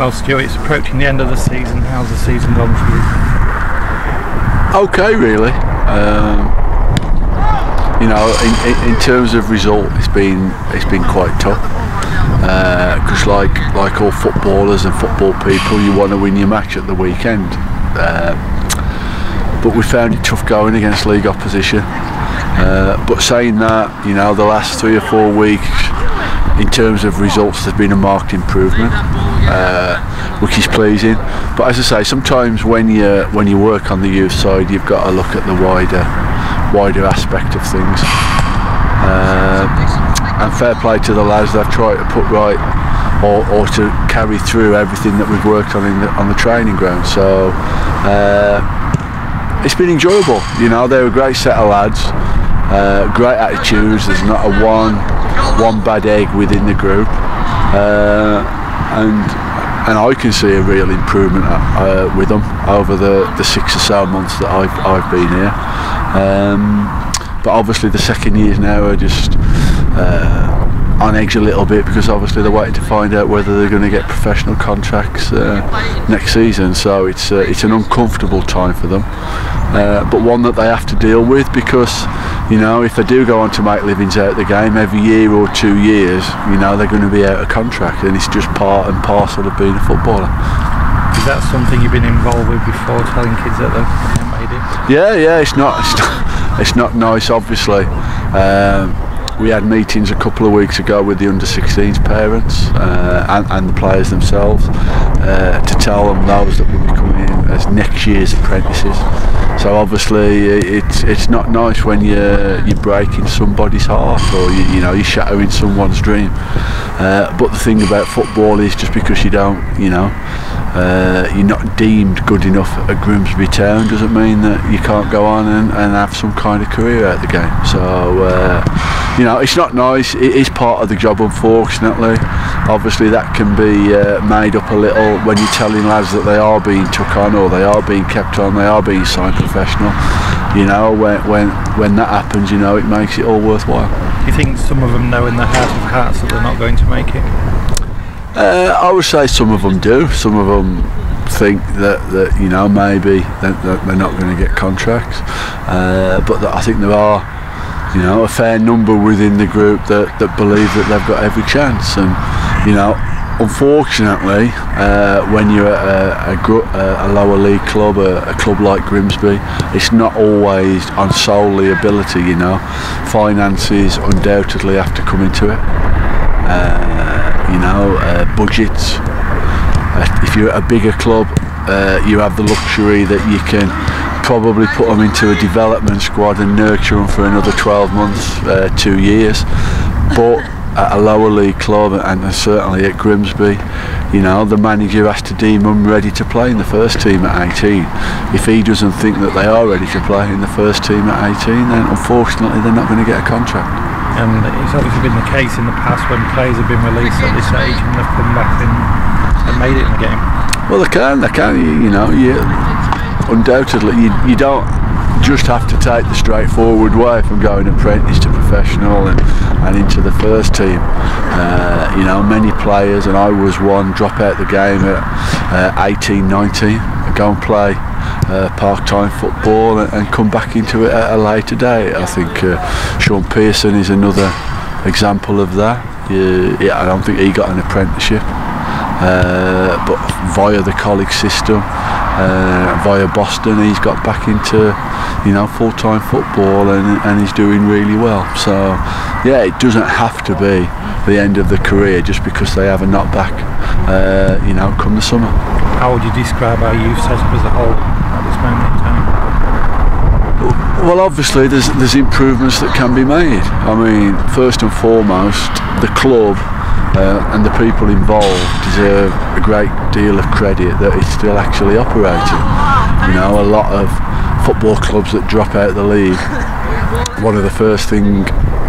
Well, Stuart, it's approaching the end of the season. How's the season gone for you? Okay, really. You know, in terms of result, it's been quite tough. Because like all footballers and football people, you want to win your match at the weekend. But we found it tough going against league opposition. But saying that, you know, the last 3 or 4 weeks, in terms of results, there's been a marked improvement, which is pleasing. But as I say, sometimes when you work on the youth side, you've got to look at the wider aspect of things. And fair play to the lads, they've tried to put right or to carry through everything that we've worked on on the training ground. So it's been enjoyable. You know, they're a great set of lads, great attitudes. There's not a one bad egg within the group, and I can see a real improvement with them over the 6 or so months that I've been here. But obviously the second years now are just on edge a little bit, because obviously they're waiting to find out whether they're going to get professional contracts next season. So it's an uncomfortable time for them, but one that they have to deal with, because, you know, if they do go on to make livings out of the game, every year or 2 years, you know, they're going to be out of contract, and it's just part and parcel of being a footballer. Is that something you've been involved with before, telling kids that they've made it? Yeah, it's not nice, obviously. We had meetings a couple of weeks ago with the under-16s parents and the players themselves to tell them those that will be coming in as next year's apprentices. So obviously it's not nice when you're breaking somebody's heart, or you're shattering someone's dream. But the thing about football is, just because you don't, you're not deemed good enough at Grimsby Town, doesn't mean that you can't go on and have some kind of career out of the game. So it's not nice. It is part of the job, unfortunately. Obviously that can be made up a little when you're telling lads that they are being took on, or they are being kept on, they are being signed professional. When that happens, it makes it all worthwhile. Do you think some of them know in their heart of hearts that they're not going to make it? I would say some of them do. Some of them think that maybe they're not going to get contracts, but I think there are a fair number within the group that believe that they've got every chance. And unfortunately, when you're at a lower league club, a club like Grimsby, it's not always on solely ability. Finances undoubtedly have to come into it. Budgets. If you're at a bigger club, you have the luxury that you can probably put them into a development squad and nurture them for another 12 months, 2 years. But at a lower league club, and certainly at Grimsby, the manager has to deem them ready to play in the first team at 18. If he doesn't think that they are ready to play in the first team at 18, then unfortunately they're not going to get a contract. And it's obviously been the case in the past when players have been released at this age and they've come back and made it in the game. Well, they can. Undoubtedly, you don't just have to take the straightforward way from going apprentice to professional and into the first team. Many players, and I was one, drop out the game at 18, 19, go and play part-time football and come back into it at a later date. I think Sean Pearson is another example of that. I don't think he got an apprenticeship, but via the college system, via Boston, he's got back into full-time football and he's doing really well. So yeah, it doesn't have to be the end of the career just because they have a knockback come the summer. How would you describe our youth setup as a whole at this moment in time? Well, obviously there's improvements that can be made. I mean, first and foremost, the club and the people involved deserve a great deal of credit that it's still actually operating. A lot of football clubs that drop out of the league, one of the first things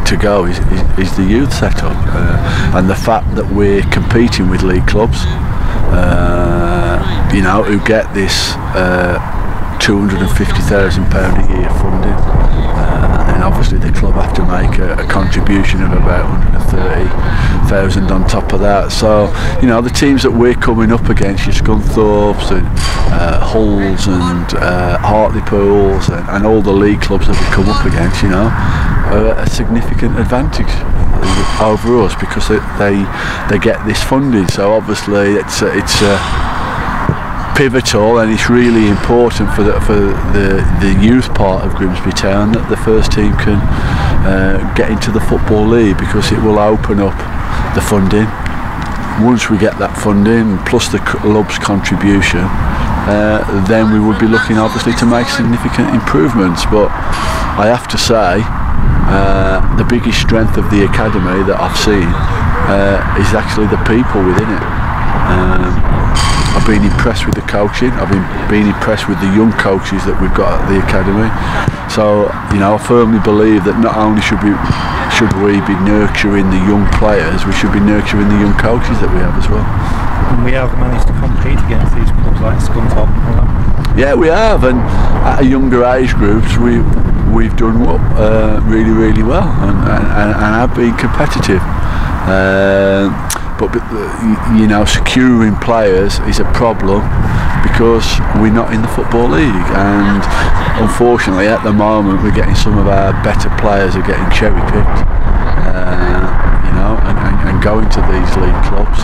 to go is the youth setup, and the fact that we're competing with league clubs who get this £250,000 a year funding, and then obviously the club have to make a contribution of about 130,000 on top of that. So you know, the teams that we're coming up against, your Scunthorpes and Hulls and Hartlepools and all the league clubs that we come up against, you know, are a significant advantage over us because they get this funding. So obviously it's pivotal, and it's really important for the youth part of Grimsby Town that the first team can get into the Football League, because it will open up the funding. Once we get that funding plus the club's contribution, then we would be looking obviously to make significant improvements. But I have to say, the biggest strength of the academy that I've seen is actually the people within it. I've been impressed with the coaching. I've been impressed with the young coaches that we've got at the academy. So you know, I firmly believe that not only should we be nurturing the young players, we should be nurturing the young coaches that we have as well. And we have managed to compete against these clubs like Scunthorpe and all that. Yeah, we have, and at younger age groups we've done really well and have been competitive. But you know, securing players is a problem because we're not in the Football League, and unfortunately at the moment we're getting some of our better players are getting cherry picked, you know, and going to these league clubs.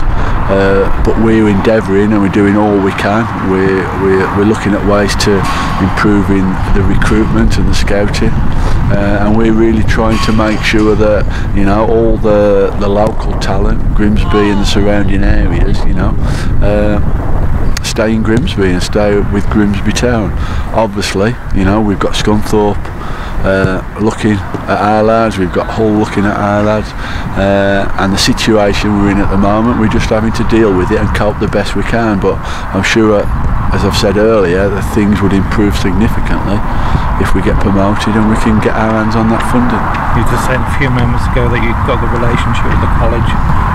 But we're endeavouring and we're doing all we can. We're looking at ways to improving the recruitment and the scouting, and we're really trying to make sure that, you know, all the local talent, Grimsby and the surrounding areas, you know, stay in Grimsby and stay with Grimsby Town. Obviously, you know, we've got Scunthorpe looking at our lads, we've got Hull looking at our lads, and the situation we're in at the moment, we're just having to deal with it and cope the best we can. But I'm sure, as I've said earlier, that things would improve significantly if we get promoted and we can get our hands on that funding. You just said a few moments ago that you've got the relationship with the college.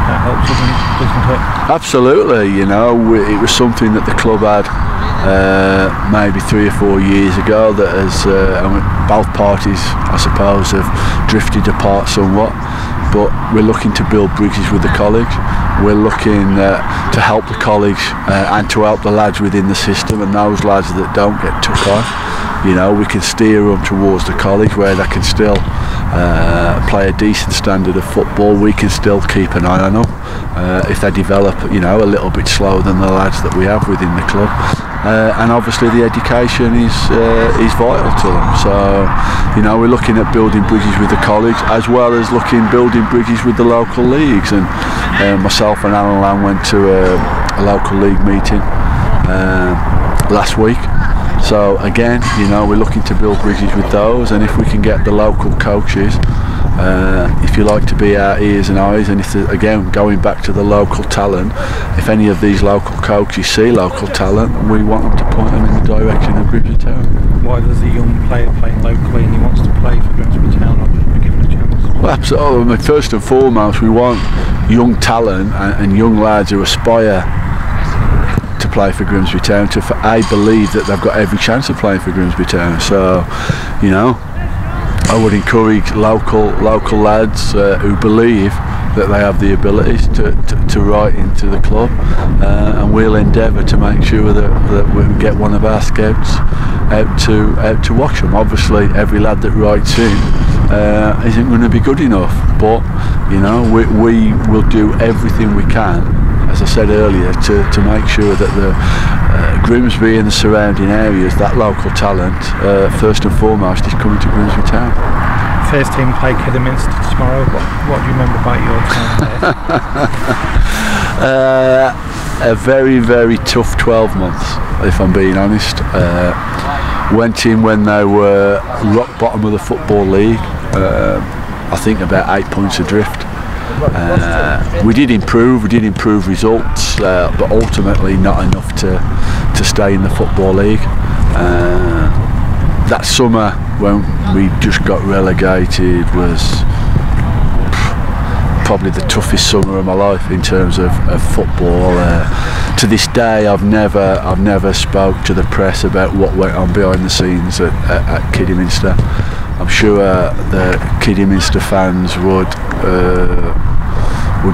That helps, doesn't it? Absolutely. You know, it was something that the club had maybe 3 or 4 years ago that has, both parties I suppose have drifted apart somewhat, but we're looking to build bridges with the college. We're looking to help the college and to help the lads within the system, and those lads that don't get took on, you know, we can steer them towards the college where they can still play a decent standard of football. We can still keep an eye on them if they develop, you know, a little bit slower than the lads that we have within the club. And obviously the education is vital to them. So, you know, we're looking at building bridges with the college as well as building bridges with the local leagues. And myself and Alan Lamb went to a local league meeting last week. So again, you know, we're looking to build bridges with those, and if we can get the local coaches, if you like, to be our ears and eyes, and if again, going back to the local talent, if any of these local coaches see local talent, we want them to point them in the direction of Grimsby Town. Why does a young player playing locally and he wants to play for Grimsby Town not be given a chance? Well, absolutely. I mean, first and foremost, we want young talent and young lads who aspire to play for Grimsby Town to believe that they've got every chance of playing for Grimsby Town. So, you know, I would encourage local lads who believe that they have the abilities to write into the club, and we'll endeavour to make sure that we get one of our scouts out to watch them. Obviously, every lad that writes in isn't going to be good enough, but you know, we will do everything we can, as I said earlier, to make sure that the Grimsby and the surrounding areas, that local talent, first and foremost, is coming to Grimsby Town. First team play Kidderminster tomorrow. What do you remember about your time there? A very, very tough 12 months, if I'm being honest. Went in when they were rock bottom of the Football League, I think about 8 points adrift. We did improve results, but ultimately not enough to stay in the Football League. That summer when we just got relegated was probably the toughest summer of my life in terms of football. To this day, I've never spoke to the press about what went on behind the scenes at Kiddeminster. I'm sure the Kiddeminster fans would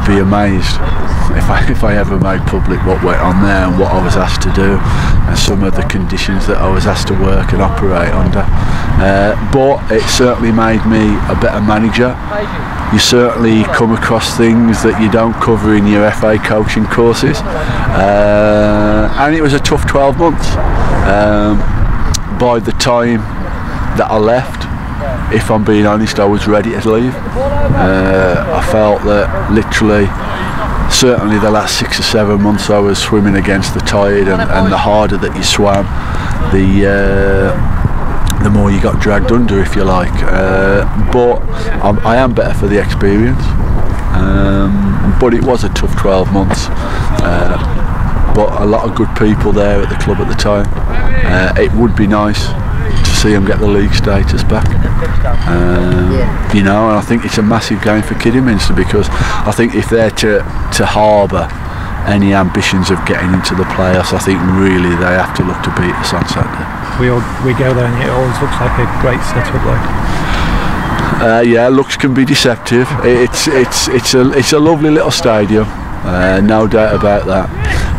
be amazed if I ever made public what went on there and what I was asked to do and some of the conditions that I was asked to work and operate under. But it certainly made me a better manager. You certainly come across things that you don't cover in your FA coaching courses, and it was a tough 12 months. By the time that I left, if I'm being honest, I was ready to leave. I felt that literally, certainly the last 6 or 7 months I was swimming against the tide, and the harder that you swam, the more you got dragged under, if you like. But I am better for the experience. But it was a tough 12 months. But a lot of good people there at the club at the time. It would be nice to see them get the league status back. You know, and I think it's a massive game for Kidderminster, because I think if they're to harbour any ambitions of getting into the playoffs, I think really they have to look to beat us on Saturday. We go there and it always looks like a great setup, like. Yeah, looks can be deceptive. It's a lovely little stadium, no doubt about that.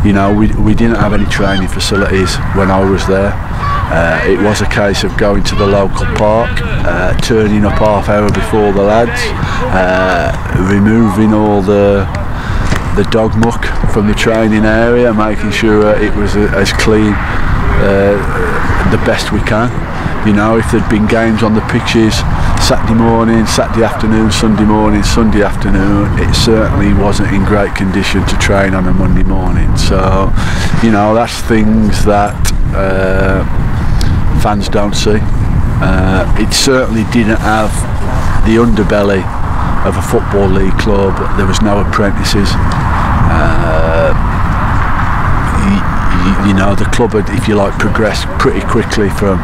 You know, we didn't have any training facilities when I was there. It was a case of going to the local park, turning up half hour before the lads, removing all the dog muck from the training area, making sure it was as clean the best we can. You know, if there'd been games on the pitches Saturday morning, Saturday afternoon, Sunday morning, Sunday afternoon, it certainly wasn't in great condition to train on a Monday morning. So, you know, that's things that fans don't see. It certainly didn't have the underbelly of a football league club. There was no apprentices. You know, the club had, if you like, progressed pretty quickly from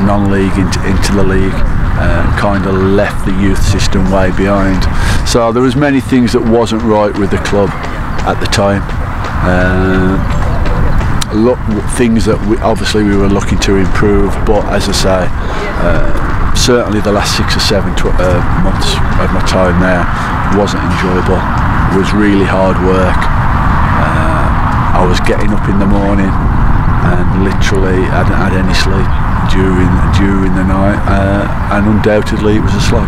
non-league into the league, and kind of left the youth system way behind. So there was many things that wasn't right with the club at the time. Things that obviously we were looking to improve, but as I say, certainly the last 6 or 7 months of my time there wasn't enjoyable. It was really hard work. I was getting up in the morning and literally hadn't had any sleep during the night, and undoubtedly it was a slog.